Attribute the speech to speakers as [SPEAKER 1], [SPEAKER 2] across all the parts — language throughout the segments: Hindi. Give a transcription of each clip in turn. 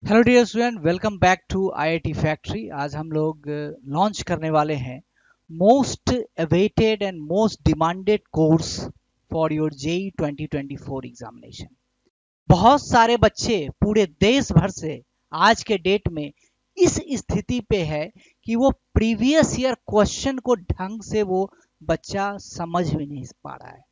[SPEAKER 1] Hello dear student, welcome back to IIT factory. आज हम लोग लॉन्च करने वाले हैं most awaited and most demanded course for your JEE 2024 examination. बहुत सारे बच्चे पूरे देश भर से आज के डेट में इस स्थिति पे है कि वो प्रीवियस ईयर क्वेश्चन को ढंग से वो बच्चा समझ भी नहीं पा रहा है।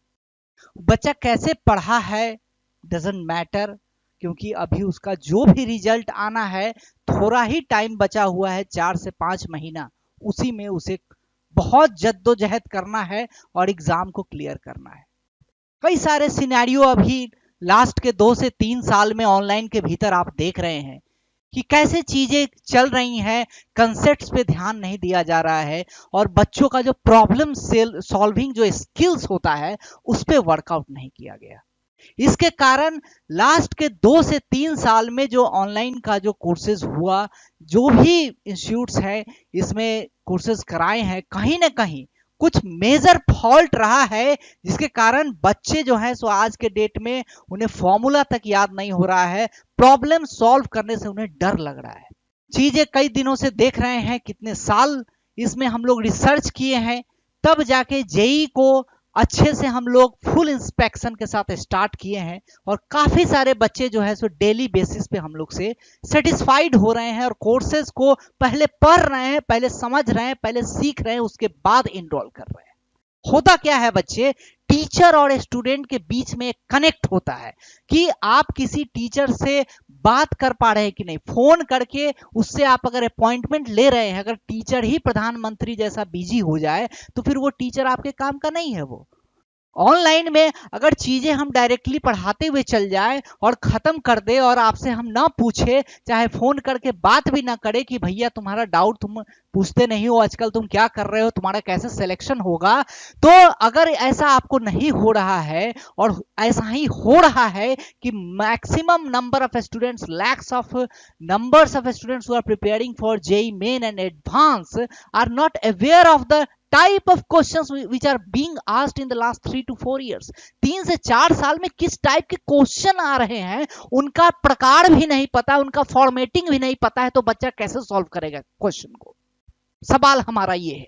[SPEAKER 1] बच्चा कैसे पढ़ा है डजंट मैटर, क्योंकि अभी उसका जो भी रिजल्ट आना है थोड़ा ही टाइम बचा हुआ है, 4 से 5 महीना। उसी में उसे बहुत जद्दोजहद करना है और एग्जाम को क्लियर करना है। कई सारे सिनेरियो अभी लास्ट के 2 से 3 साल में ऑनलाइन के भीतर आप देख रहे हैं कि कैसे चीजें चल रही हैं। कंसेप्ट्स पे ध्यान नहीं दिया जा रहा है और बच्चों का जो प्रॉब्लम सॉल्विंग जो स्किल्स होता है उस पर वर्कआउट नहीं किया गया। इसके कारण लास्ट के 2 से 3 साल में जो ऑनलाइन का जो कोर्सेज हुआ, जो भी इंस्टीट्यूट्स हैं इसमें कोर्सेज कराए हैं, कहीं ना कहीं कुछ मेजर फॉल्ट रहा है, जिसके कारण बच्चे जो हैं सो आज के डेट में उन्हें फॉर्मूला तक याद नहीं हो रहा है। प्रॉब्लम सॉल्व करने से उन्हें डर लग रहा है। चीजें कई दिनों से देख रहे हैं, कितने साल इसमें हम लोग रिसर्च किए हैं, तब जाके जेई को अच्छे से हम लोग फुल इंस्पेक्शन के साथ स्टार्ट किए हैं और काफी सारे बच्चे जो है सो डेली बेसिस पे हम लोग से सेटिस्फाइड हो रहे हैं और कोर्सेज को पहले पढ़ रहे हैं, पहले समझ रहे हैं, पहले सीख रहे हैं, उसके बाद इनरोल कर रहे हैं। होता क्या है बच्चे, टीचर और स्टूडेंट के बीच में एक कनेक्ट होता है कि आप किसी टीचर से बात कर पा रहे हैं कि नहीं। फोन करके उससे आप अगर अपॉइंटमेंट ले रहे हैं, अगर टीचर ही प्रधानमंत्री जैसा बिजी हो जाए तो फिर वो टीचर आपके काम का नहीं है। वो ऑनलाइन में अगर चीजें हम डायरेक्टली पढ़ाते हुए चल जाए और खत्म कर दे और आपसे हम ना पूछे, चाहे फोन करके बात भी ना करे कि भैया तुम्हारा डाउट तुम पूछते नहीं हो, आजकल तुम क्या कर रहे हो, तुम्हारा कैसे सिलेक्शन होगा, तो अगर ऐसा आपको नहीं हो रहा है और ऐसा ही हो रहा है कि maximum number of students, lakhs of numbers of students who are preparing for JEE main and advance are not aware of the type of questions which are being asked in the last 3 to 4 years, 3 से 4 साल में किस टाइप के क्वेश्चन आ रहे हैं उनका प्रकार भी नहीं पता, उनका फॉर्मेटिंग भी नहीं पता है, तो बच्चा कैसे सॉल्व करेगा क्वेश्चन को। सवाल हमारा ये है।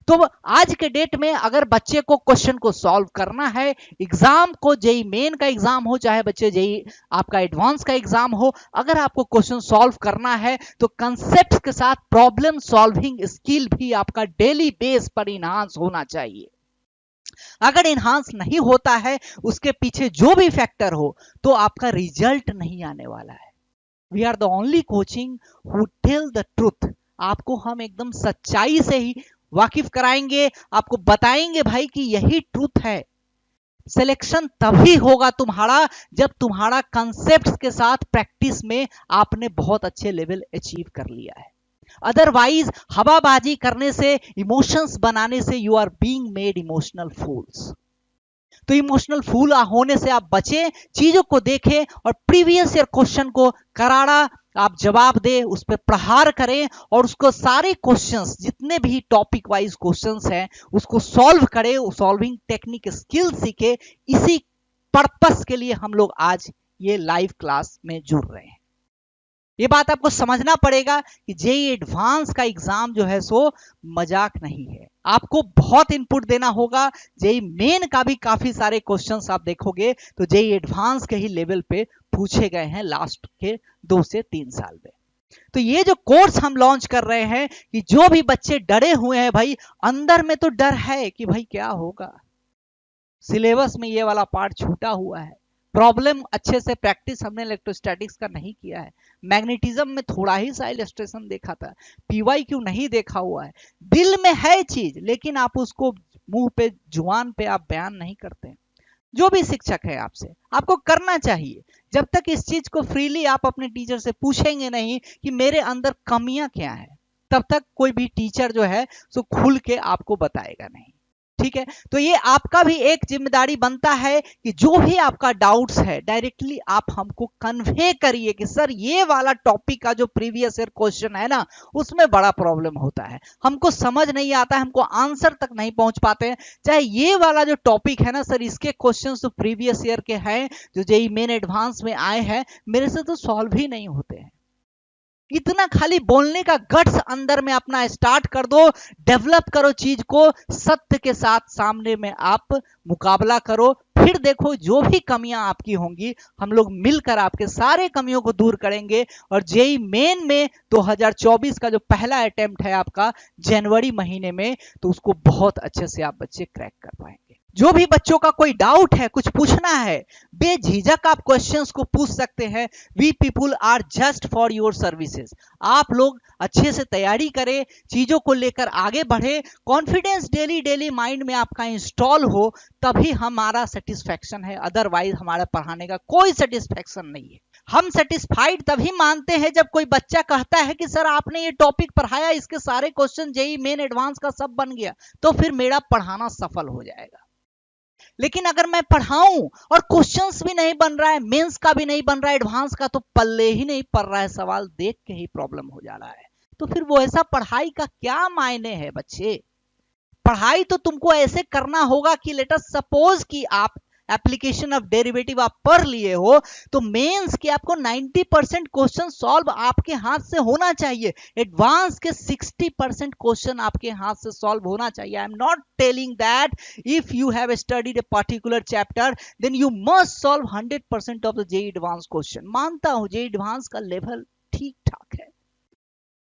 [SPEAKER 1] तो आज के डेट में अगर बच्चे को क्वेश्चन को सॉल्व करना है, एग्जाम को, जेई मेन का एग्जाम हो चाहे बच्चे जेई आपका एडवांस का एग्जाम हो, अगर आपको क्वेश्चन सॉल्व करना है तो कंसेप्ट के साथ प्रॉब्लम सॉल्विंग स्किल भी आपका डेली बेस पर इनहांस होना चाहिए। अगर इनहांस नहीं होता है, उसके पीछे जो भी फैक्टर हो, तो आपका रिजल्ट नहीं आने वाला है। We are the only coaching who tell the truth. आपको हम एकदम सच्चाई से ही वाकिफ कराएंगे, आपको बताएंगे भाई कि यही ट्रूथ है। सिलेक्शन तभी होगा तुम्हारा जब तुम्हारा कंसेप्ट्स के साथ प्रैक्टिस में आपने बहुत अच्छे लेवल अचीव कर लिया है। अदरवाइज हवाबाजी करने से, इमोशंस बनाने से you are being made emotional fools. तो इमोशनल फूल होने से आप बचें, चीजों को देखें और प्रीवियस ईयर क्वेश्चन को करारा आप जवाब दे, उस पर प्रहार करें और उसको सारे क्वेश्चंस, जितने भी टॉपिक वाइज क्वेश्चंस हैं, उसको सॉल्व करें, सॉल्विंग टेक्निक स्किल सीखे। इसी पर्पस के लिए हम लोग आज ये लाइव क्लास में जुड़ रहे हैं। ये बात आपको समझना पड़ेगा कि जेई एडवांस का एग्जाम जो है सो मजाक नहीं है। आपको बहुत इनपुट देना होगा। जेई मेन का भी काफी सारे क्वेश्चंस आप देखोगे तो जेई एडवांस के ही लेवल पे पूछे गए हैं लास्ट के 2 से 3 साल में। तो ये जो कोर्स हम लॉन्च कर रहे हैं कि जो भी बच्चे डरे हुए हैं, भाई अंदर में तो डर है कि भाई क्या होगा, सिलेबस में ये वाला पार्ट छूटा हुआ है, प्रॉब्लम अच्छे से प्रैक्टिस हमने इलेक्ट्रोस्टैटिक्स का नहीं किया है, मैग्नेटिज्म में थोड़ा ही सा इलस्ट्रेशन देखा था, पीवाईक्यू नहीं देखा हुआ है, दिल में है चीज लेकिन आप उसको मुंह पे, जुबान पे आप बयान नहीं करते। जो भी शिक्षक है आपसे, आपको करना चाहिए। जब तक इस चीज को फ्रीली आप अपने टीचर से पूछेंगे नहीं कि मेरे अंदर कमियां क्या है, तब तक कोई भी टीचर जो है सो खुल के आपको बताएगा नहीं। ठीक है, तो ये आपका भी एक जिम्मेदारी बनता है कि जो भी आपका डाउट्स है डायरेक्टली आप हमको कन्वे करिए कि सर ये वाला टॉपिक का जो प्रीवियस ईयर क्वेश्चन है ना, उसमें बड़ा प्रॉब्लम होता है, हमको समझ नहीं आता है, हमको आंसर तक नहीं पहुंच पाते हैं। चाहे ये वाला जो टॉपिक है ना सर, इसके क्वेश्चन तो प्रीवियस ईयर के हैं जो जेईई मेन एडवांस में आए हैं, मेरे से तो सॉल्व ही नहीं होते हैं। इतना खाली बोलने का गट्स अंदर में अपना स्टार्ट कर दो, डेवलप करो चीज को, सत्य के साथ सामने में आप मुकाबला करो, फिर देखो जो भी कमियां आपकी होंगी हम लोग मिलकर आपके सारे कमियों को दूर करेंगे और जेई मेन में 2024 का जो पहला अटेम्प्ट है आपका जनवरी महीने में, तो उसको बहुत अच्छे से आप बच्चे क्रैक कर पाएंगे। जो भी बच्चों का कोई डाउट है, कुछ पूछना है, बेझिझक आप क्वेश्चंस को पूछ सकते हैं। We people are just for your services. आप लोग अच्छे से तैयारी करें, चीजों को लेकर आगे बढ़े, कॉन्फिडेंस डेली डेली माइंड में आपका इंस्टॉल हो, तभी हमारा सेटिस्फैक्शन है, अदरवाइज हमारा पढ़ाने का कोई सेटिस्फैक्शन नहीं है। हम सेटिस्फाइड तभी मानते हैं जब कोई बच्चा कहता है कि सर आपने ये टॉपिक पढ़ाया, इसके सारे क्वेश्चन जेई मेन एडवांस का सब बन गया, तो फिर मेरा पढ़ाना सफल हो जाएगा। लेकिन अगर मैं पढ़ाऊं और क्वेश्चंस भी नहीं बन रहा है, मेंस का भी नहीं बन रहा है, एडवांस का तो पल्ले ही नहीं पड़ रहा है, सवाल देख के ही प्रॉब्लम हो जा रहा है, तो फिर वो ऐसा पढ़ाई का क्या मायने है बच्चे। पढ़ाई तो तुमको ऐसे करना होगा कि लेट अस सपोज कि आप एप्लीकेशन ऑफ डेरिवेटिव आप पढ़ लिए हो, तो मेंस के आपको 90% क्वेश्चन सॉल्व आपके हाथ से होना चाहिए, एडवांस के 60% क्वेश्चन आपके हाथ से सॉल्व होना चाहिए। I am not telling that if you have studied a particular chapter then you must solve 100% of the JEE advance question. मानता हूं जेई एडवांस का लेवल ठीक ठाक है,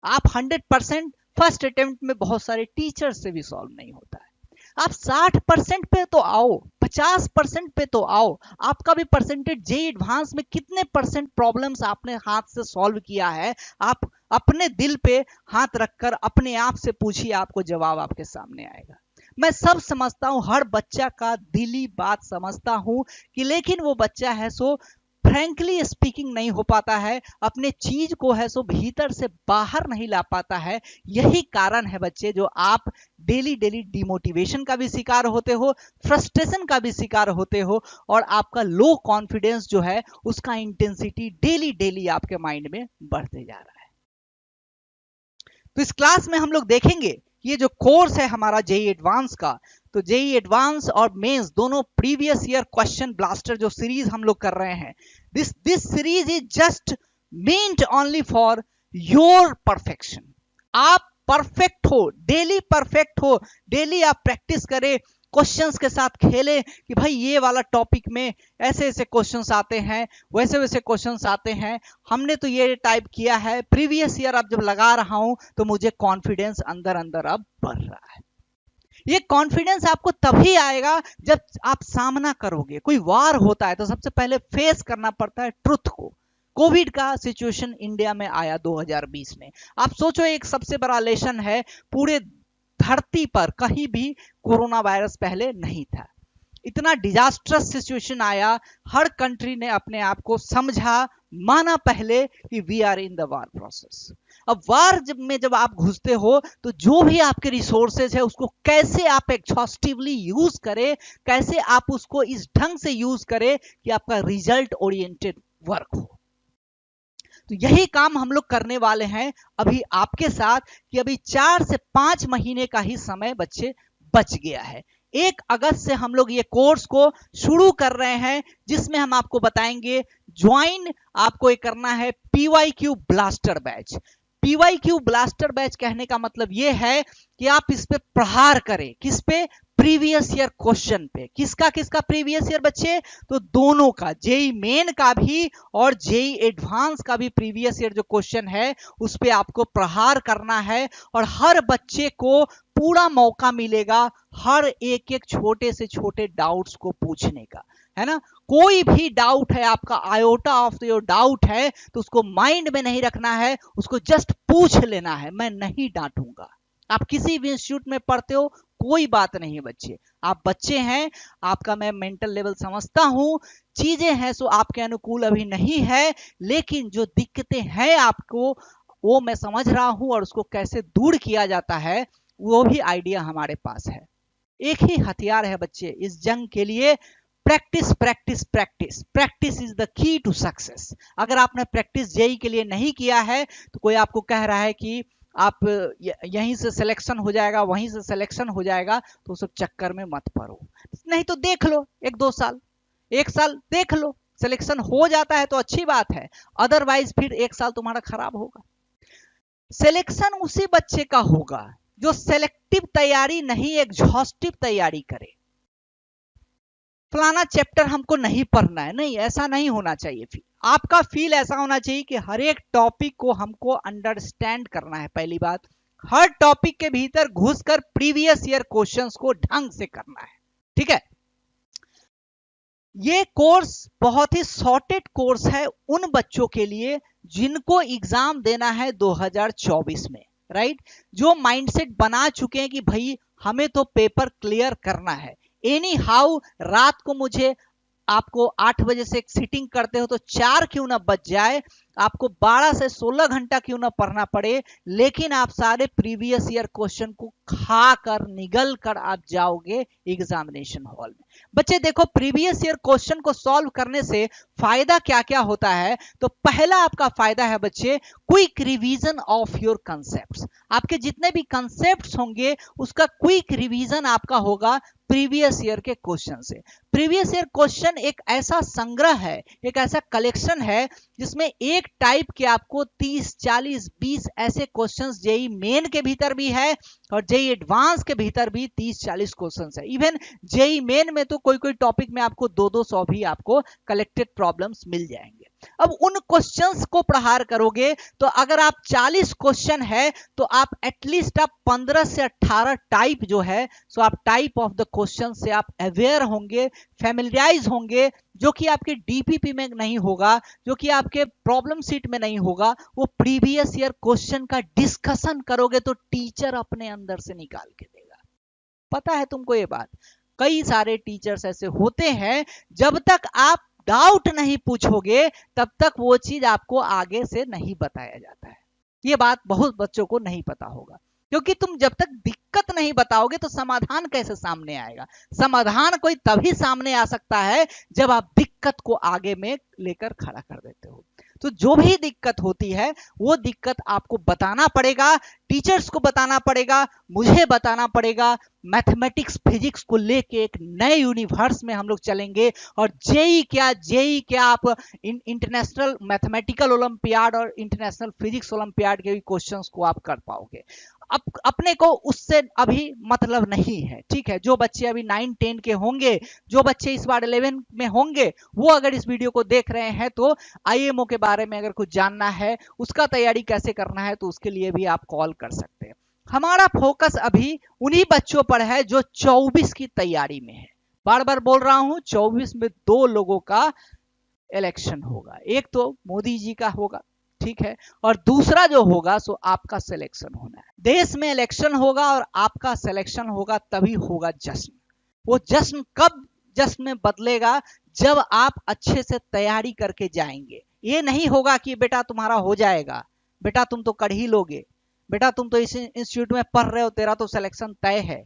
[SPEAKER 1] आप 100% फर्स्ट अटेम्प्ट में बहुत सारे टीचर से भी सॉल्व नहीं होता है। आप 60% पे तो आओ, 50% पे तो आओ। आपका भी परसेंटेज जेई एडवांस में कितने परसेंट प्रॉब्लम्स आपने हाथ से सॉल्व किया है, आप अपने दिल पे हाथ रखकर अपने आप से पूछिए, आपको जवाब आपके सामने आएगा। मैं सब समझता हूं, हर बच्चा का दिली बात समझता हूं कि लेकिन वो बच्चा है सो फ्रैंकली स्पीकिंग नहीं हो पाता है, अपने चीज को है सो भीतर से बाहर नहीं ला पाता है। यही कारण है बच्चे जो आप डेली डेली डिमोटिवेशन का भी शिकार होते हो, फ्रस्ट्रेशन का भी शिकार होते हो, और आपका लो कॉन्फिडेंस जो है उसका इंटेंसिटी डेली डेली आपके माइंड में बढ़ते जा रहा है। तो इस क्लास में हम लोग देखेंगे ये जो कोर्स है हमारा जेई एडवांस का, तो जेई एडवांस और मेंस दोनों प्रीवियस ईयर क्वेश्चन ब्लास्टर जो सीरीज हम लोग कर रहे हैं, this series is just meant only for your perfection. आप परफेक्ट हो, डेली परफेक्ट हो, डेली आप प्रैक्टिस करें, क्वेश्चंस के साथ खेलें कि भाई ये वाला टॉपिक में ऐसे ऐसे क्वेश्चंस आते हैं, वैसे वैसे क्वेश्चंस आते हैं, हमने तो ये टाइप किया है, प्रीवियस ईयर अब जब लगा रहा हूं तो मुझे कॉन्फिडेंस अंदर अंदर अब बढ़ रहा है। ये कॉन्फिडेंस आपको तभी आएगा जब आप सामना करोगे। कोई वार होता है तो सबसे पहले फेस करना पड़ता है ट्रुथ को। कोविड का सिचुएशन इंडिया में आया 2020 में, आप सोचो एक सबसे बड़ा लेसन है, पूरे धरती पर कहीं भी कोरोना वायरस पहले नहीं था, इतना डिजास्टरस सिचुएशन आया, हर कंट्री ने अपने आप को समझा, माना पहले कि we are in the war process. अब वार जब आप घुसते हो तो जो भी आपके रिसोर्सेज है उसको कैसे आप एक्सहॉस्टिवली यूज करें, कैसे आप उसको इस ढंग से यूज करें कि आपका रिजल्ट ओरिएंटेड वर्क हो। तो यही काम हम लोग करने वाले हैं अभी आपके साथ कि अभी 4 से 5 महीने का ही समय बच्चे बच गया है। 1 अगस्त से हम लोग ये कोर्स को शुरू कर रहे हैं, जिसमें हम आपको बताएंगे ज्वाइन आपको ये करना है PYQ blaster batch. PYQ blaster batch कहने का मतलब ये है कि आप इस पे प्रहार करें, किस पे, प्रीवियस ईयर क्वेश्चन पे। किसका किसका प्रीवियस ईयर बच्चे, तो दोनों का, जेई मेन का भी और जेई एडवांस का भी प्रीवियस ईयर जो क्वेश्चन है उस पे आपको प्रहार करना है, और हर बच्चे को पूरा मौका मिलेगा हर एक एक छोटे से छोटे डाउट्स को पूछने का, है ना। कोई भी डाउट है आपका, आयोटा ऑफ योर डाउट है, तो उसको माइंड में नहीं रखना है, उसको जस्ट पूछ लेना है, मैं नहीं डांटूंगा। आप किसी भी इंस्टीट्यूट में पढ़ते हो कोई बात नहीं है बच्चे, आप बच्चे हैं, आपका मैं मेंटल लेवल समझता हूं, चीजें हैं सो आपके अनुकूल अभी नहीं है, लेकिन जो दिक्कतें हैं आपको वो मैं समझ रहा हूं, और उसको कैसे दूर किया जाता है वो भी आइडिया हमारे पास है। एक ही हथियार है बच्चे इस जंग के लिए, practice practice practice. Practice is the key to success. अगर आपने प्रैक्टिस जेई के लिए नहीं किया है तो कोई आपको कह रहा है कि आप यहीं से सिलेक्शन हो जाएगा, वहीं से सिलेक्शन हो जाएगा, तो उस चक्कर में मत पड़ो। नहीं तो देख लो 1-2 साल, 1 साल देख लो, सिलेक्शन हो जाता है तो अच्छी बात है, अदरवाइज फिर 1 साल तुम्हारा खराब होगा। सिलेक्शन उसी बच्चे का होगा जो सेलेक्टिव तैयारी नहीं, एग्जॉस्टिव तैयारी करे। फलाना चैप्टर हमको नहीं पढ़ना है, नहीं, ऐसा नहीं होना चाहिए। आपका फील ऐसा होना चाहिए कि हर एक टॉपिक को हमको अंडरस्टैंड करना है। पहली बात, हर टॉपिक के भीतर घुसकर प्रीवियस ईयर क्वेश्चंस को ढंग से करना है। ठीक है, ये कोर्स बहुत ही शॉर्टेड कोर्स है उन बच्चों के लिए जिनको एग्जाम देना है 2024 में, राइट, जो माइंडसेट बना चुके हैं कि भाई हमें तो पेपर क्लियर करना है। एनी हाउ रात को मुझे, आपको 8 बजे से एक सिटिंग करते हो तो 4 क्यों ना बच जाए, आपको 12 से 16 घंटा क्यों ना पढ़ना पड़े, लेकिन आप सारे प्रीवियस ईयर क्वेश्चन को खाकर निगल कर आप जाओगे एग्जामिनेशन हॉल में। बच्चे देखो, प्रीवियस ईयर क्वेश्चन को सॉल्व करने से फायदा क्या क्या होता है। तो पहला आपका फायदा है बच्चे, quick revision of your concepts. आपके जितने भी कंसेप्ट्स होंगे उसका क्विक रिवीजन आपका होगा प्रीवियस ईयर के क्वेश्चन से। प्रीवियस ईयर क्वेश्चन एक ऐसा संग्रह है, एक ऐसा कलेक्शन है जिसमें एक टाइप के आपको 30, 40, 20 ऐसे क्वेश्चंस जेई मेन के भीतर भी है और जेई एडवांस के भीतर भी 30-40 क्वेश्चंस है। इवन जेई मेन में तो कोई कोई टॉपिक में आपको 200 भी आपको कलेक्टेड प्रॉब्लम्स मिल जाएंगे। अब उन क्वेश्चंस को प्रहार करोगे तो अगर आप 40 क्वेश्चन है तो आप एटलीस्ट आप 15 से 18 टाइप जो है, सो आप टाइप ऑफ द क्वेश्चन से आप अवेयर होंगे, फैमिलियराइज होंगे, जो कि आपके डीपीपी में नहीं होगा, जो कि आपके प्रॉब्लम सीट में नहीं होगा। वो प्रीवियस ईयर क्वेश्चन का डिस्कशन करोगे तो टीचर अपने अंदर से निकाल के देगा। पता है तुमको ये बात? कई सारे टीचर्स ऐसे होते हैं, जब तक आप डाउट नहीं पूछोगे तब तक वो चीज आपको आगे से नहीं बताया जाता है। ये बात बहुत बच्चों को नहीं पता होगा, क्योंकि तुम जब तक दिक्कत नहीं बताओगे तो समाधान कैसे सामने आएगा। समाधान कोई तभी सामने आ सकता है जब आप दिक्कत को आगे में लेकर खड़ा कर देते हो। तो जो भी दिक्कत होती है वो दिक्कत आपको बताना पड़ेगा, टीचर्स को बताना पड़ेगा, मुझे बताना पड़ेगा। मैथमेटिक्स फिजिक्स को लेके एक नए यूनिवर्स में हम लोग चलेंगे और जेई क्या आप इंटरनेशनल मैथमेटिकल ओलंपियाड और इंटरनेशनल फिजिक्स ओलंपियाड के भी क्वेश्चंस को आप कर पाओगे। अपने को उससे अभी मतलब नहीं है, ठीक है। जो बच्चे अभी 9, 10 के होंगे, जो बच्चे इस बार 11 में होंगे, वो अगर इस वीडियो को देख रहे हैं तो आईएमओ के बारे में अगर कुछ जानना है, उसका तैयारी कैसे करना है, तो उसके लिए भी आप कॉल कर सकते हैं। हमारा फोकस अभी उन्हीं बच्चों पर है जो 24 की तैयारी में है। बार बार बोल रहा हूं, 24 में 2 लोगों का इलेक्शन होगा। एक तो मोदी जी का होगा, ठीक है, और दूसरा जो होगा सो आपका सिलेक्शन होना है। देश में इलेक्शन होगा और आपका सिलेक्शन होगा, तभी होगा जश्न। वो जश्न कब जश्न में बदलेगा? जब आप अच्छे से तैयारी करके जाएंगे। ये नहीं होगा कि बेटा तुम्हारा हो जाएगा, बेटा तुम तो कर ही लोगे, बेटा तुम तो इस इंस्टीट्यूट में पढ़ रहे हो, तेरा तो सिलेक्शन तय है,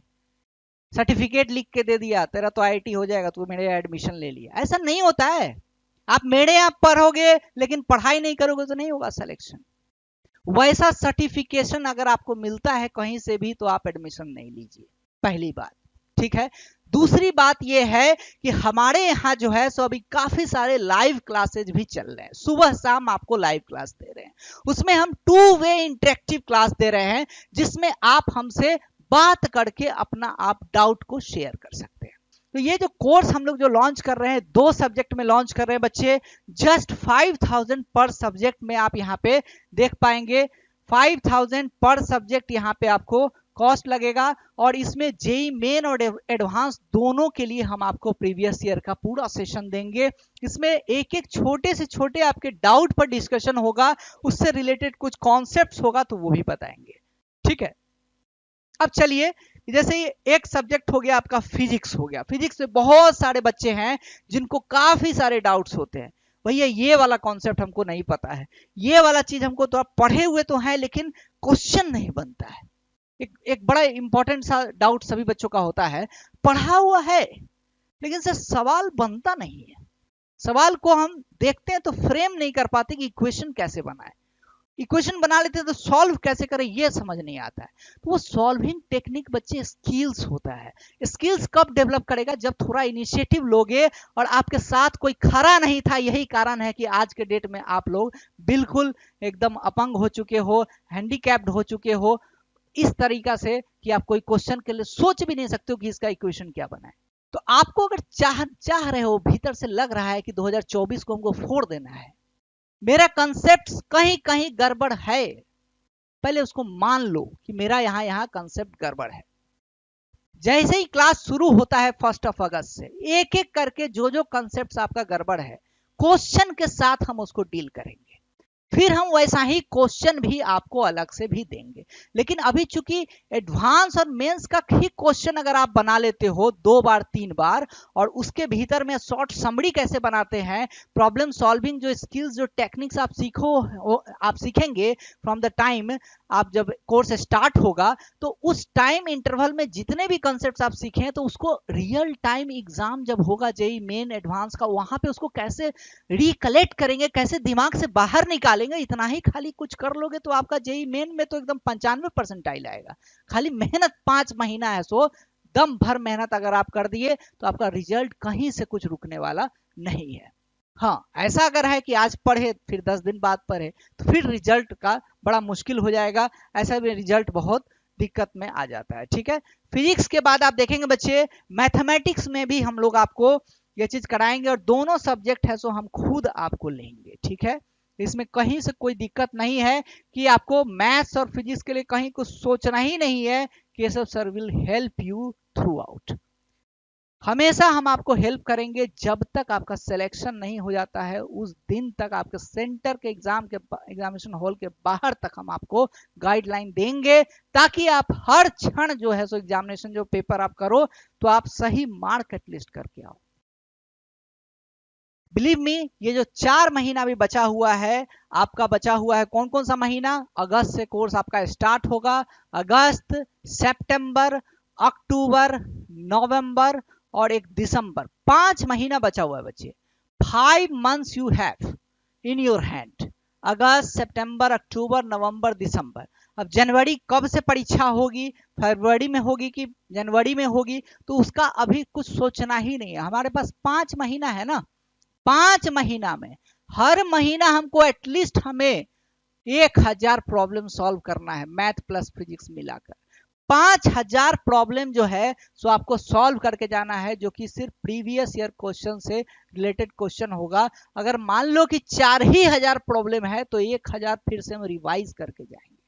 [SPEAKER 1] सर्टिफिकेट लिख के दे दिया, तेरा तो आईआईटी हो जाएगा, तू मेरे एडमिशन ले लिया। ऐसा नहीं होता है। आप मेरे यहाँ पढ़ोगे लेकिन पढ़ाई नहीं करोगे तो नहीं होगा सिलेक्शन। वैसा सर्टिफिकेशन अगर आपको मिलता है कहीं से भी तो आप एडमिशन नहीं लीजिए, पहली बात, ठीक है। दूसरी बात यह है कि हमारे यहाँ जो है सो अभी काफी सारे लाइव क्लासेज भी चल रहे हैं। सुबह शाम आपको लाइव क्लास दे रहे हैं। उसमें हम 2 वे इंटरेक्टिव क्लास दे रहे हैं, जिसमें आप हमसे बात करके अपना आप डाउट को शेयर कर सकते हैं। तो ये जो कोर्स हम लोग जो लॉन्च कर रहे हैं, 2 सब्जेक्ट में लॉन्च कर रहे हैं बच्चे। जस्ट 5000 पर सब्जेक्ट में आप यहाँ पे देख पाएंगे। 5000 पर सब्जेक्ट यहाँ पे आपको कॉस्ट लगेगा, और इसमें जेई मेन और एडवांस दोनों के लिए हम आपको प्रीवियस ईयर का पूरा सेशन देंगे। इसमें एक एक छोटे से छोटे आपके डाउट पर डिस्कशन होगा, उससे रिलेटेड कुछ कॉन्सेप्ट्स होगा तो वो भी बताएंगे, ठीक है। अब चलिए, जैसे एक सब्जेक्ट हो गया आपका फिजिक्स हो गया। फिजिक्स में बहुत सारे बच्चे हैं जिनको काफी सारे डाउट्स होते हैं, भैया ये वाला कॉन्सेप्ट हमको नहीं पता है, ये वाला चीज हमको तो आप पढ़े हुए तो है लेकिन क्वेश्चन नहीं बनता है। एक बड़ा इंपॉर्टेंट सा डाउट सभी बच्चों का होता है, पढ़ा हुआ है लेकिन सर सवाल बनता नहीं है। सवाल को हम देखते हैं तो फ्रेम नहीं कर पाते कि इक्वेशन कैसे बना है। इक्वेशन बना लेते हैं तो सॉल्व कैसे करें ये समझ नहीं आता है। तो वो सॉल्विंग टेक्निक बच्चे स्किल्स होता है। स्किल्स कब डेवलप करेगा, जब थोड़ा इनिशिएटिव लोगे और आपके साथ कोई खड़ा नहीं था। यही कारण है कि आज के डेट में आप लोग बिल्कुल एकदम अपंग हो चुके हो, हैंडीकैप्ड हो चुके हो, इस तरीका से कि आप कोई क्वेश्चन के लिए सोच भी नहीं सकते हो कि इसका इक्वेशन क्या बना है। तो आपको अगर चाह रहे हो, भीतर से लग रहा है कि 2024 को हमको फोड़ देना है, मेरा कंसेप्ट कहीं कहीं गड़बड़ है, पहले उसको मान लो कि मेरा यहां कंसेप्ट गड़बड़ है। जैसे ही क्लास शुरू होता है 1 अगस्त से, एक एक करके जो जो कंसेप्ट आपका गड़बड़ है, क्वेश्चन के साथ हम उसको डील करेंगे। फिर हम वैसा ही क्वेश्चन भी आपको अलग से भी देंगे। लेकिन अभी चूंकि एडवांस और मेंस का ही क्वेश्चन अगर आप बना लेते हो 2 बार 3 बार, और उसके भीतर में शॉर्ट समरी कैसे बनाते हैं, प्रॉब्लम सॉल्विंग जो स्किल्स जो टेक्निक्स आप सीखेंगे फ्रॉम द टाइम आप जब कोर्स स्टार्ट होगा, तो उस टाइम इंटरवल में जितने भी कंसेप्ट आप सीखे तो उसको रियल टाइम एग्जाम जब होगा जेई मेन एडवांस का, वहां पे उसको कैसे रिकलेक्ट करेंगे, कैसे दिमाग से बाहर निकालेंगे। इतना ही खाली कुछ कर लोगे तो आपका जेई मेन में तो एकदम 95% आएगा। खाली मेहनत 5 महीना है, सो दम भर मेहनत अगर आप कर दिए तो आपका रिजल्ट कहीं से कुछ रुकने वाला नहीं है। हाँ, ऐसा अगर है कि आज पढ़े फिर 10 दिन बाद पढ़े तो फिर रिजल्ट का बड़ा मुश्किल हो जाएगा। ऐसा भी रिजल्ट बहुत दिक्कत में आ जाता है। ठीक है, फिजिक्स के बाद आप देखेंगे बच्चे, मैथमेटिक्स में भी हम लोग आपको ये चीज कराएंगे, और दोनों सब्जेक्ट है सो हम खुद आपको लेंगे। ठीक है, इसमें कहीं से कोई दिक्कत नहीं है कि आपको मैथ्स और फिजिक्स के लिए कहीं कुछ सोचना ही नहीं है कि ये सब sir will help you through out. हमेशा हम आपको हेल्प करेंगे। जब तक आपका सिलेक्शन नहीं हो जाता है उस दिन तक आपके सेंटर के एग्जामिनेशन हॉल के बाहर तक हम आपको गाइडलाइन देंगे, ताकि आप हर क्षण जो है सो एग्जामिनेशन जो पेपर आप करो तो आप सही मार्क एटलीस्ट करके आओ। बिलीव मी, ये जो 4 महीना भी बचा हुआ है, आपका बचा हुआ है कौन कौन सा महीना, अगस्त से कोर्स आपका स्टार्ट होगा। अगस्त, सितंबर, अक्टूबर, नवंबर और एक दिसंबर, 5 महीना बचा हुआ है बच्चे। 5 months you have in your hand. अगस्त, सितंबर, अक्टूबर, नवंबर, दिसंबर। अब जनवरी कब से परीक्षा होगी, फरवरी में होगी कि जनवरी में होगी, तो उसका अभी कुछ सोचना ही नहीं है। हमारे पास 5 महीना है ना। 5 महीना में हर महीना हमको एटलीस्ट हमें 1000 प्रॉब्लम सॉल्व करना है, मैथ प्लस फिजिक्स मिलाकर। 5000 प्रॉब्लम जो है सो आपको सॉल्व करके जाना है, जो कि सिर्फ प्रीवियस ईयर क्वेश्चन से रिलेटेड क्वेश्चन होगा। अगर मान लो कि 4000 प्रॉब्लम है तो 1000 फिर से हम रिवाइज करके जाएंगे।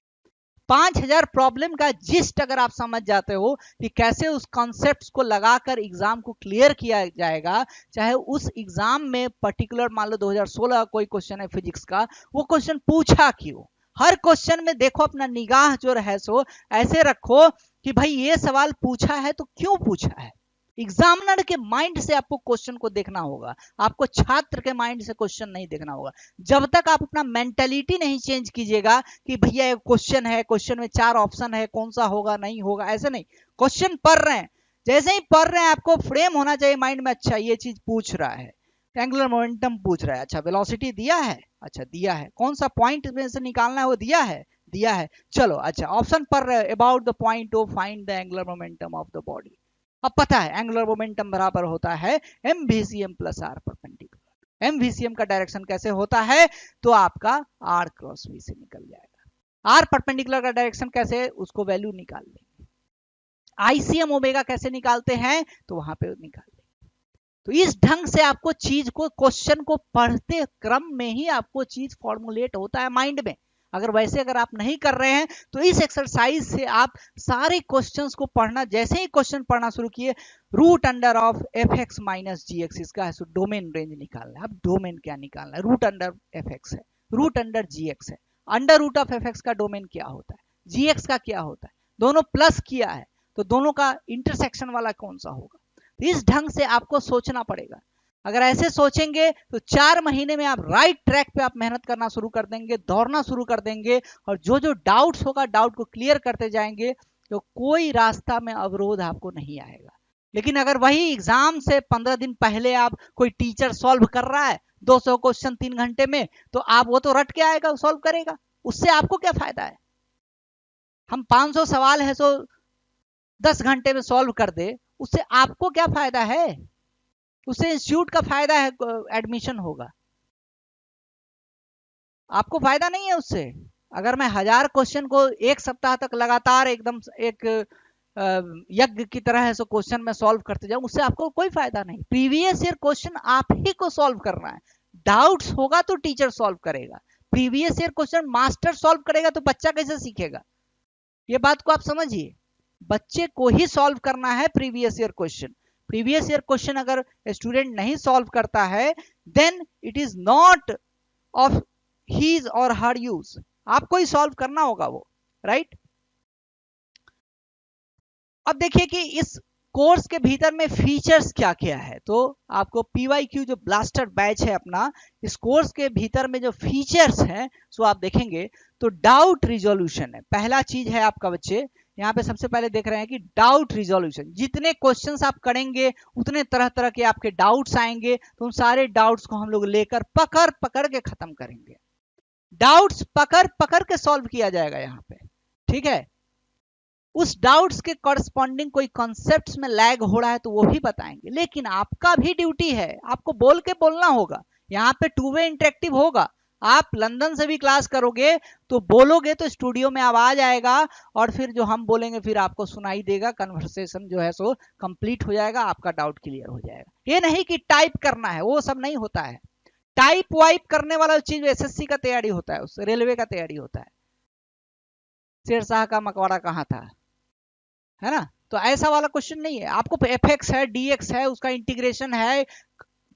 [SPEAKER 1] 5000 प्रॉब्लम का जिस्ट अगर आप समझ जाते हो कि कैसे उस कॉन्सेप्ट्स को लगाकर एग्जाम को क्लियर किया जाएगा, चाहे उस एग्जाम में पर्टिकुलर मान लो 2016 का कोई क्वेश्चन है फिजिक्स का, वो क्वेश्चन पूछा क्यों। हर क्वेश्चन में देखो अपना निगाह जो है सो ऐसे रखो कि भाई ये सवाल पूछा है तो क्यों पूछा है। एग्जामिनर के माइंड से आपको क्वेश्चन को देखना होगा, आपको छात्र के माइंड से क्वेश्चन नहीं देखना होगा। जब तक आप अपना मेंटालिटी नहीं चेंज कीजिएगा कि भैया ये क्वेश्चन है, क्वेश्चन में 4 ऑप्शन है, कौन सा होगा नहीं होगा, ऐसे नहीं। क्वेश्चन पढ़ रहे हैं, जैसे ही पढ़ रहे हैं आपको फ्रेम होना चाहिए माइंड में, अच्छा ये चीज पूछ रहा है, एंगुलर मोमेंटम पूछ रहा है, अच्छा वेलोसिटी दिया है, अच्छा दिया है, कौन सा पॉइंट में से निकालना है वो दिया है, दिया है, चलो अच्छा ऑप्शन पढ़ रहे हैं, about the point of find the angular momentum of the body. अब पता है एंगुलर मोमेंटम बराबर होता है mvcm plus r perpendicular. mvcm का डायरेक्शन कैसे होता है, तो आपका r क्रॉस v से निकल जाएगा। r परपेंडिकुलर का डायरेक्शन कैसे, उसको वैल्यू निकाल लेंगे। आईसीएम ओमेगा कैसे निकालते हैं, तो वहां पे निकाल लेंगे। तो इस ढंग से आपको चीज को, क्वेश्चन को पढ़ते क्रम में ही आपको चीज फॉर्मुलेट होता है माइंड में। अगर आप नहीं कर रहे हैं तो इस एक्सरसाइज से आप सारे क्वेश्चंस को पढ़ना, जैसे ही क्वेश्चन पढ़ना शुरू किए, root under of f x minus g x, इसका है डोमेन रेंज निकालना है। अब डोमेन क्या निकालना है, रूट अंडर एफ एक्स है, रूट अंडर जी एक्स है, under root of f x का डोमेन क्या होता है, जी एक्स का क्या होता है, दोनों प्लस किया है तो दोनों का इंटरसेक्शन वाला कौन सा होगा। इस ढंग से आपको सोचना पड़ेगा। अगर ऐसे सोचेंगे तो 4 महीने में आप राइट ट्रैक पे आप मेहनत करना शुरू कर देंगे, दौड़ना शुरू कर देंगे, और जो जो डाउट्स होगा डाउट को क्लियर करते जाएंगे, तो कोई रास्ता में अवरोध आपको नहीं आएगा। लेकिन अगर वही एग्जाम से 15 दिन पहले आप कोई टीचर सॉल्व कर रहा है 200 क्वेश्चन 3 घंटे में, तो आप वो तो रट के आएगा, सॉल्व करेगा, उससे आपको क्या फायदा है? हम 500 सवाल है सो 10 घंटे में सॉल्व कर दे, उससे आपको क्या फायदा है? उससे इंस्टीट्यूट का फायदा है, एडमिशन होगा, आपको फायदा नहीं है उससे। अगर मैं 1000 क्वेश्चन को एक सप्ताह तक लगातार एकदम एक यज्ञ की तरह है सो क्वेश्चन में सॉल्व करते जाऊं, उससे आपको कोई फायदा नहीं। प्रीवियस ईयर क्वेश्चन आप ही को सॉल्व करना है। डाउट्स होगा तो टीचर सॉल्व करेगा, previous year question master solve करेगा तो बच्चा कैसे सीखेगा? ये बात को आप समझिए, बच्चे को ही सॉल्व करना है previous year question. Previous year question अगर स्टूडेंट नहीं सॉल्व करता है, then it is not of his और हर यूज, आपको ही सॉल्व करना होगा वो, राइट? अब देखिए कि इस कोर्स के भीतर में फीचर्स क्या क्या है। तो आपको PYQ जो ब्लास्टर बैच है अपना, इस कोर्स के भीतर में जो फीचर्स हैं सो आप देखेंगे तो डाउट रिजोल्यूशन है, पहला चीज है आपका बच्चे। यहाँ पे सबसे पहले देख रहे हैं कि डाउट रिजोल्यूशन, जितने क्वेश्चंस आप करेंगे उतने तरह तरह के आपके डाउट्स आएंगे, तो उन सारे डाउट्स को हम लोग लेकर पकड़ पकड़ के खत्म करेंगे। डाउट्स पकड़ पकड़ के सॉल्व किया जाएगा यहाँ पे, ठीक है? उस डाउट्स के कॉरस्पॉन्डिंग कोई कॉन्सेप्ट्स में लैग हो रहा है तो वो भी बताएंगे, लेकिन आपका भी ड्यूटी है, आपको बोल के बोलना होगा। यहाँ पे 2 वे इंटरेक्टिव होगा। आप लंदन से भी क्लास करोगे तो बोलोगे तो स्टूडियो में आवाज आएगा, और फिर जो हम बोलेंगे फिर आपको सुनाई देगा, कन्वर्सेशन जो है सो कंप्लीट हो जाएगा, आपका डाउट क्लियर हो जाएगा। ये नहीं कि टाइप करना है, वो सब नहीं होता है। टाइप वाइप करने वाला चीज SSC का तैयारी होता है, उससे रेलवे का तैयारी होता है। शेरशाह का मकबरा कहाँ था, है ना? तो ऐसा वाला क्वेश्चन नहीं है। आपको fx है, dx है, उसका इंटीग्रेशन है,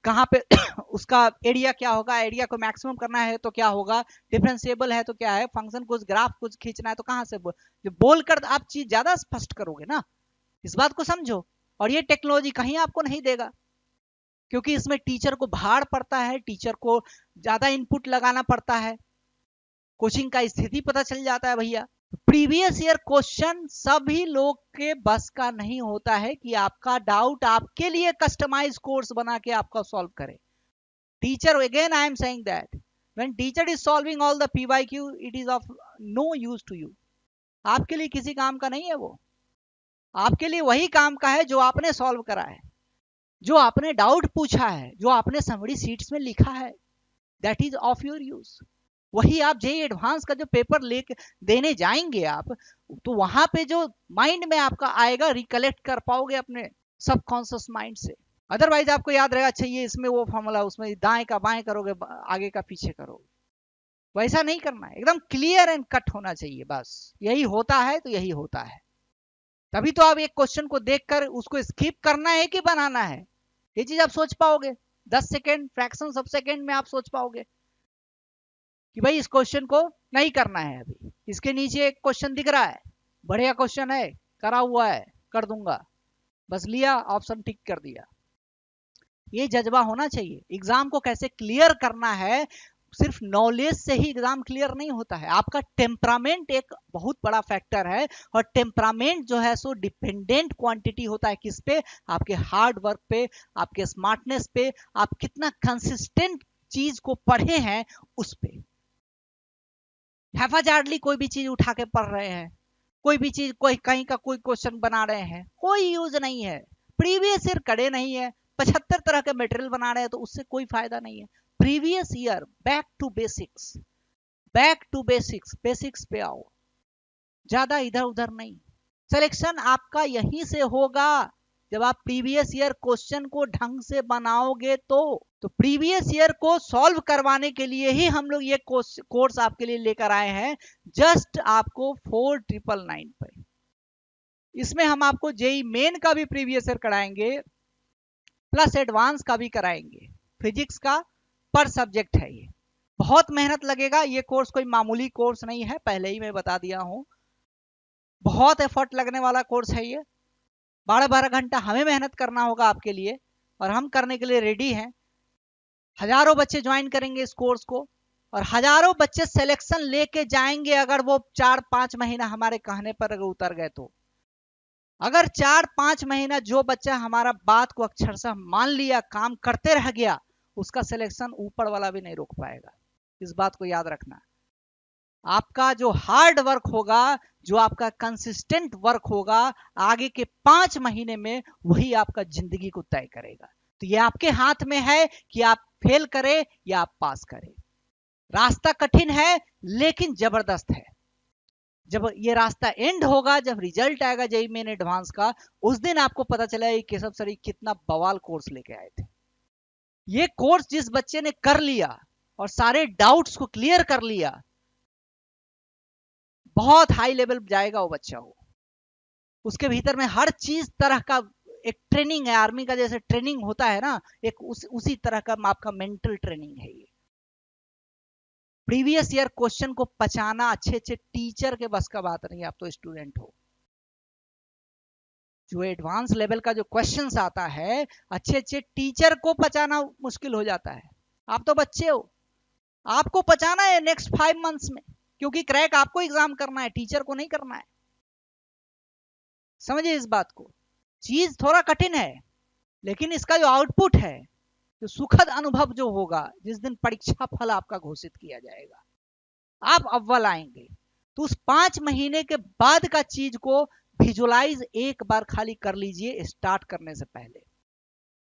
[SPEAKER 1] कहाँ पे उसका एरिया क्या होगा, एरिया को मैक्सिमम करना है तो क्या होगा, डिफरेंशिएबल है तो क्या है, फंक्शन कुछ ग्राफ कुछ खींचना है तो कहाँ से जो बोलकर आप चीज ज्यादा स्पष्ट करोगे ना, इस बात को समझो। और ये टेक्नोलॉजी कहीं आपको नहीं देगा, क्योंकि इसमें टीचर को भार पड़ता है, टीचर को ज्यादा इनपुट लगाना पड़ता है, कोचिंग का स्थिति पता चल जाता है भैया। प्रीवियस ईयर क्वेश्चन सभी लोग के बस का नहीं होता है कि आपका डाउट आपके लिए कस्टमाइज कोर्स बना के आपका सॉल्व करे। Teacher, again I am saying that when teacher is solving all the PYQ, it is of no use to you. आपके लिए किसी काम का नहीं है वो, आपके लिए वही काम का है जो आपने सॉल्व करा है, जो आपने डाउट पूछा है, जो आपने समरी सीट्स में लिखा है, that is of your use. वही आप JEE एडवांस का जो पेपर लेके देने जाएंगे आप, तो वहां पे जो माइंड में आपका आएगा, रिकलेक्ट कर पाओगे अपने सबकॉन्शियस माइंड से। अदरवाइज आपको याद रहेगा अच्छा ये इसमें वो फॉर्मूला, उसमें दाएं का बाएं करोगे, आगे का पीछे करोगे, वैसा नहीं करना है। एकदम क्लियर एंड कट होना चाहिए, बस यही होता है तो यही होता है। तभी तो आप एक क्वेश्चन को देखकर उसको स्किप करना है कि बनाना है, ये चीज आप सोच पाओगे। 10 सेकेंड, फ्रैक्शन ऑफ सेकेंड में आप सोच पाओगे कि भाई इस क्वेश्चन को नहीं करना है। अभी इसके नीचे एक क्वेश्चन दिख रहा है, बढ़िया क्वेश्चन है, करा हुआ है, कर दूंगा, बस लिया ऑप्शन टिक कर दिया। ये जज्बा होना चाहिए। एग्जाम को कैसे क्लियर करना है, सिर्फ नॉलेज से ही एग्जाम क्लियर नहीं होता है, आपका टेम्परामेंट एक बहुत बड़ा फैक्टर है। और टेम्परामेंट जो है सो डिपेंडेंट क्वांटिटी होता है किस पे, आपके हार्ड वर्क पे, आपके स्मार्टनेस पे, आप कितना कंसिस्टेंट चीज को पढ़े हैं उस पे। हैफाजार्डली कोई भी चीज उठा के पढ़ रहे हैं, कोई भी चीज, कोई कहीं का कोई क्वेश्चन बना रहे हैं, कोई यूज नहीं है। प्रीवियस ईयर करे नहीं है, 75 तरह के मटेरियल बना रहे हैं, तो उससे कोई फायदा नहीं है। Previous year back to basics, back to basics, basics पे आओ, ज्यादा इधर उधर नहीं। सिलेक्शन आपका यहीं से होगा जब आप प्रीवियस ईयर क्वेश्चन को ढंग से बनाओगे। तो प्रीवियस ईयर को सॉल्व करवाने के लिए ही हम लोग ये कोर्स आपके लिए लेकर आए हैं, जस्ट आपको 4999 पे। इसमें हम आपको JEE मेन का भी प्रीवियस ईयर कराएंगे, प्लस एडवांस का भी कराएंगे। फिजिक्स का पर सब्जेक्ट है, ये बहुत मेहनत लगेगा। ये कोर्स कोई मामूली कोर्स नहीं है, पहले ही मैं बता दिया हूं, बहुत एफर्ट लगने वाला कोर्स है ये। 12-12 घंटा हमें मेहनत करना होगा आपके लिए, और हम करने के लिए रेडी हैं। हजारों बच्चे ज्वाइन करेंगे इस कोर्स को, और हजारों बच्चे सिलेक्शन लेके जाएंगे अगर वो 4-5 महीना हमारे कहने पर अगर उतर गए तो। अगर 4-5 महीना जो बच्चा हमारा बात को अक्षरशः मान लिया, काम करते रह गया, उसका सिलेक्शन ऊपर वाला भी नहीं रोक पाएगा। इस बात को याद रखना। आपका जो हार्ड वर्क होगा, जो आपका कंसिस्टेंट वर्क होगा आगे के 5 महीने में, वही आपका जिंदगी को तय करेगा। तो ये आपके हाथ में है कि आप फेल करें या आप पास करें। रास्ता कठिन है लेकिन जबरदस्त है। जब ये रास्ता एंड होगा, जब रिजल्ट आएगा जेईई मेन एडवांस का, उस दिन आपको पता चला कि केशव सर कितना बवाल कोर्स लेके आए थे। ये कोर्स जिस बच्चे ने कर लिया और सारे डाउट्स को क्लियर कर लिया, बहुत हाई लेवल जाएगा वो बच्चा। वो उसके भीतर में हर चीज तरह का एक ट्रेनिंग है, आर्मी का जैसे ट्रेनिंग होता है ना, एक उसी तरह का आपका मेंटल ट्रेनिंग है ये। प्रीवियस ईयर क्वेश्चन को पचाना अच्छे अच्छे टीचर के बस का बात नहीं, आप तो स्टूडेंट हो। जो एडवांस लेवल का जो क्वेश्चंस आता है, अच्छे अच्छे टीचर को पचाना मुश्किल हो जाता है। आप तो बच्चे हो, आपको पचाना है नेक्स्ट 5 मंथ्स में, क्योंकि क्रैक आपको एग्जाम करना है, टीचर को नहीं करना है। समझिए इस बात को। चीज थोड़ा कठिन है लेकिन इसका जो आउटपुट है, जो सुखद अनुभव जो होगा जिस दिन परीक्षा फल आपका घोषित किया जाएगा, आप अव्वल आएंगे। तो उस 5 महीने के बाद का चीज को विजुलाइज एक बार खाली कर लीजिए स्टार्ट करने से पहले।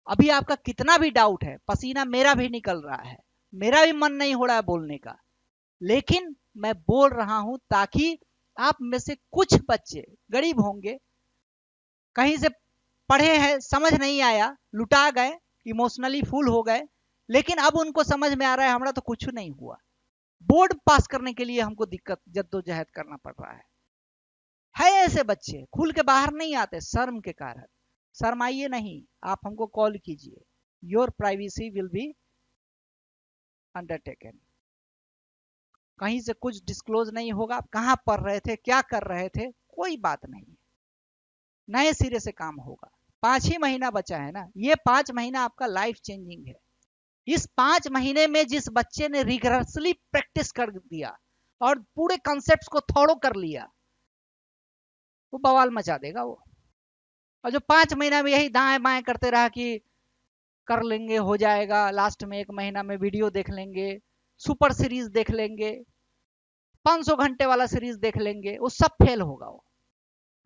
[SPEAKER 1] अभी आपका कितना भी डाउट है, पसीना मेरा भी निकल रहा है, मेरा भी मन नहीं हो रहा है बोलने का, लेकिन मैं बोल रहा हूं ताकि आप में से कुछ बच्चे गरीब होंगे, कहीं से पढ़े हैं, समझ नहीं आया, लुटा गए, इमोशनली फुल हो गए, लेकिन अब उनको समझ में आ रहा है हमारा तो कुछ नहीं हुआ। बोर्ड पास करने के लिए हमको दिक्कत जद्दोजहद करना पड़ रहा है ऐसे बच्चे खुल के बाहर नहीं आते शर्म के कारण। शर्माइए नहीं, आप हमको कॉल कीजिए, your privacy will be undertaken. कहीं से कुछ डिस्क्लोज नहीं होगा, आप कहां पढ़ रहे थे, क्या कर रहे थे, कोई बात नहीं, नए सिरे से काम होगा। 5 ही महीना बचा है ना, ये 5 महीना आपका लाइफ चेंजिंग है। इस 5 महीने में जिस बच्चे ने रिगरसली प्रैक्टिस कर दिया और पूरे कॉन्सेप्ट्स को थॉरो कर लिया, वो बवाल मचा देगा वो। और जो 5 महीना में यही दाएं बाएं करते रहा कि कर लेंगे, हो जाएगा, लास्ट में 1 महीना में वीडियो देख लेंगे, सुपर सीरीज देख लेंगे, 500 घंटे वाला सीरीज देख लेंगे, वो सब फेल होगा। वो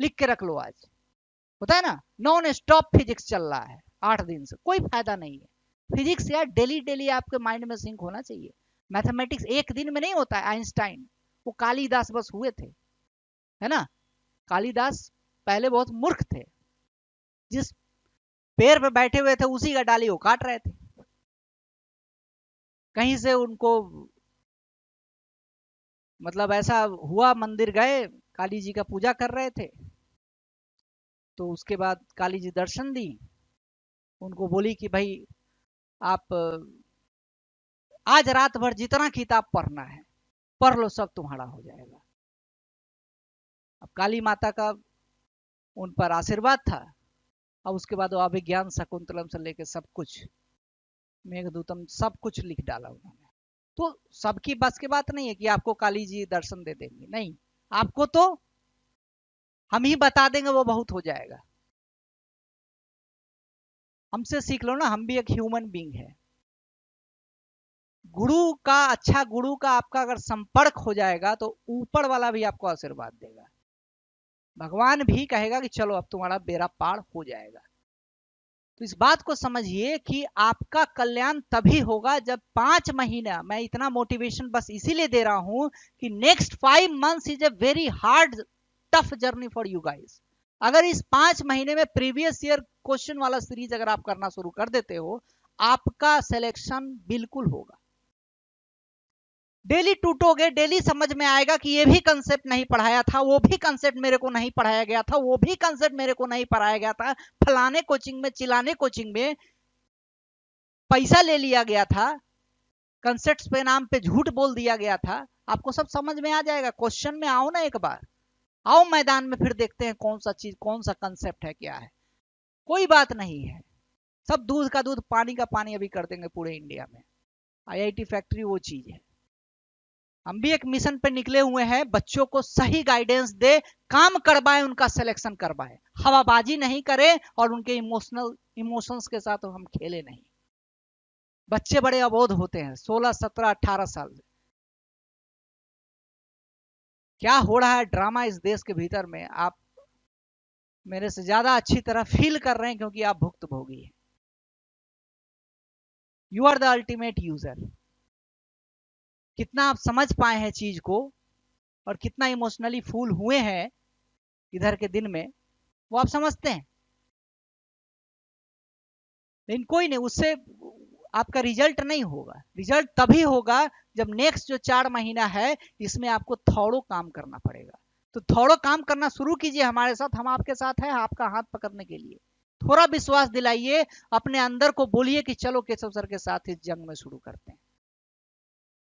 [SPEAKER 1] लिख के रख लो, आज होता है ना, नॉन स्टॉप फिजिक्स चल रहा है 8 दिन से, कोई फायदा नहीं है। फिजिक्स यार डेली डेली आपके माइंड में सिंक होना चाहिए। मैथमेटिक्स एक दिन में नहीं होता है। आइंस्टाइन, वो कालिदास बस हुए थे, है ना। कालिदास पहले बहुत मूर्ख थे, जिस पेड़ पे बैठे हुए थे उसी का डाली वो काट रहे थे। कहीं से उनको मतलब ऐसा हुआ, मंदिर गए, काली जी का पूजा कर रहे थे, तो उसके बाद काली जी दर्शन दी, उनको बोली कि भाई आप आज रात भर जितना किताब पढ़ना है पढ़ लो, सब तुम्हारा हो जाएगा। अब काली माता का उन पर आशीर्वाद था। अब उसके बाद वो अभिज्ञान शकुंतलम से लेके सब कुछ, मेघदूतम, सब कुछ लिख डाला उन्होंने। तो सबकी बस की बात नहीं है कि आपको काली जी दर्शन दे देंगे, नहीं, आपको तो हम ही बता देंगे, वो बहुत हो जाएगा। हमसे सीख लो ना, हम भी एक ह्यूमन बीइंग है। गुरु का, अच्छा गुरु का आपका अगर संपर्क हो जाएगा तो ऊपर वाला भी आपको आशीर्वाद देगा, भगवान भी कहेगा कि चलो अब तुम्हारा बेड़ा पार हो जाएगा। तो इस बात को समझिए कि आपका कल्याण तभी होगा जब 5 महीना, मैं इतना मोटिवेशन बस इसीलिए दे रहा हूं कि next 5 months is a very hard tough journey for you guys. अगर इस 5 महीने में प्रीवियस ईयर क्वेश्चन वाला सीरीज अगर आप करना शुरू कर देते हो, आपका सिलेक्शन बिल्कुल होगा। डेली टूटोगे, डेली समझ में आएगा कि ये भी कंसेप्ट नहीं पढ़ाया था, वो भी कंसेप्ट मेरे को नहीं पढ़ाया गया था, वो भी कंसेप्ट मेरे को नहीं पढ़ाया गया था, फलाने कोचिंग में, चिलाने कोचिंग में पैसा ले लिया गया था, कंसेप्ट पे नाम पे झूठ बोल दिया गया था। आपको सब समझ में आ जाएगा। क्वेश्चन में आओ ना, एक बार आओ मैदान में, फिर देखते हैं कौन सा चीज, कौन सा कंसेप्ट है, क्या है। कोई बात नहीं है, सब दूध का दूध पानी का पानी अभी कर देंगे पूरे इंडिया में। आईआईटी फैक्ट्री वो चीज है। हम भी एक मिशन पे निकले हुए हैं, बच्चों को सही गाइडेंस दे, काम करवाए, उनका सिलेक्शन करवाए, हवाबाजी नहीं करे और उनके इमोशंस के साथ हम खेले नहीं। बच्चे बड़े अबोध होते हैं, 16, 17, 18 साल। क्या हो रहा है ड्रामा इस देश के भीतर में, आप मेरे से ज्यादा अच्छी तरह फील कर रहे हैं, क्योंकि आप भुक्तभोगी हैं। You are the ultimate user. कितना आप समझ पाए हैं चीज को और कितना इमोशनली फूल हुए हैं इधर के दिन में, वो आप समझते हैं। लेकिन कोई नहीं, उससे आपका रिजल्ट नहीं होगा। रिजल्ट तभी होगा जब नेक्स्ट जो 4 महीना है इसमें आपको थोड़ो काम करना पड़ेगा। तो थोड़ो काम करना शुरू कीजिए हमारे साथ, हम आपके साथ हैं आपका हाथ पकड़ने के लिए। थोड़ा विश्वास दिलाइए, अपने अंदर को बोलिए कि चलो केशव सर के साथ इस जंग में शुरू करते हैं।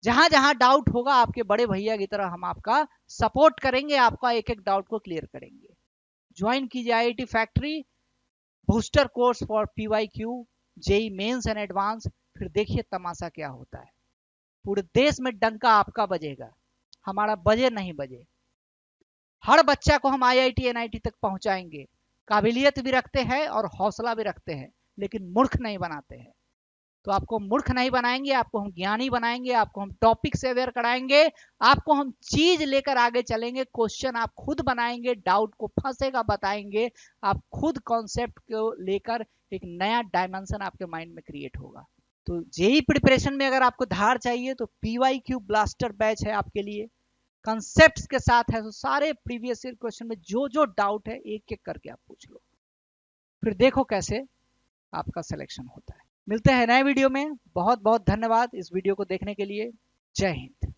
[SPEAKER 1] जहां जहां डाउट होगा आपके बड़े भैया की तरह हम आपका सपोर्ट करेंगे, आपका एक एक डाउट को क्लियर करेंगे। ज्वाइन कीजिए IIT factory booster course for PYQ, JEE mains and advance. फिर देखिए तमाशा क्या होता है। पूरे देश में डंका आपका बजेगा, हमारा बजे नहीं बजे। हर बच्चा को हम आईआईटी एनआईटी तक पहुंचाएंगे। काबिलियत भी रखते हैं और हौसला भी रखते हैं, लेकिन मूर्ख नहीं बनाते हैं। तो आपको मूर्ख नहीं बनाएंगे, आपको हम ज्ञानी बनाएंगे, आपको हम टॉपिक से अवेयर कराएंगे, आपको हम चीज लेकर आगे चलेंगे। क्वेश्चन आप खुद बनाएंगे, डाउट को फंसेगा बताएंगे, आप खुद कॉन्सेप्ट को लेकर एक नया डायमेंशन आपके माइंड में क्रिएट होगा। तो जेई प्रिपरेशन में अगर आपको धार चाहिए तो पीवाईक्यू ब्लास्टर बैच है आपके लिए। कंसेप्ट्स के साथ है, तो सारे प्रीवियस ईयर क्वेश्चन में जो जो डाउट है एक एक करके आप पूछ लो, फिर देखो कैसे आपका सिलेक्शन होता है। मिलते हैं नए वीडियो में। बहुत बहुत धन्यवाद इस वीडियो को देखने के लिए। जय हिंद।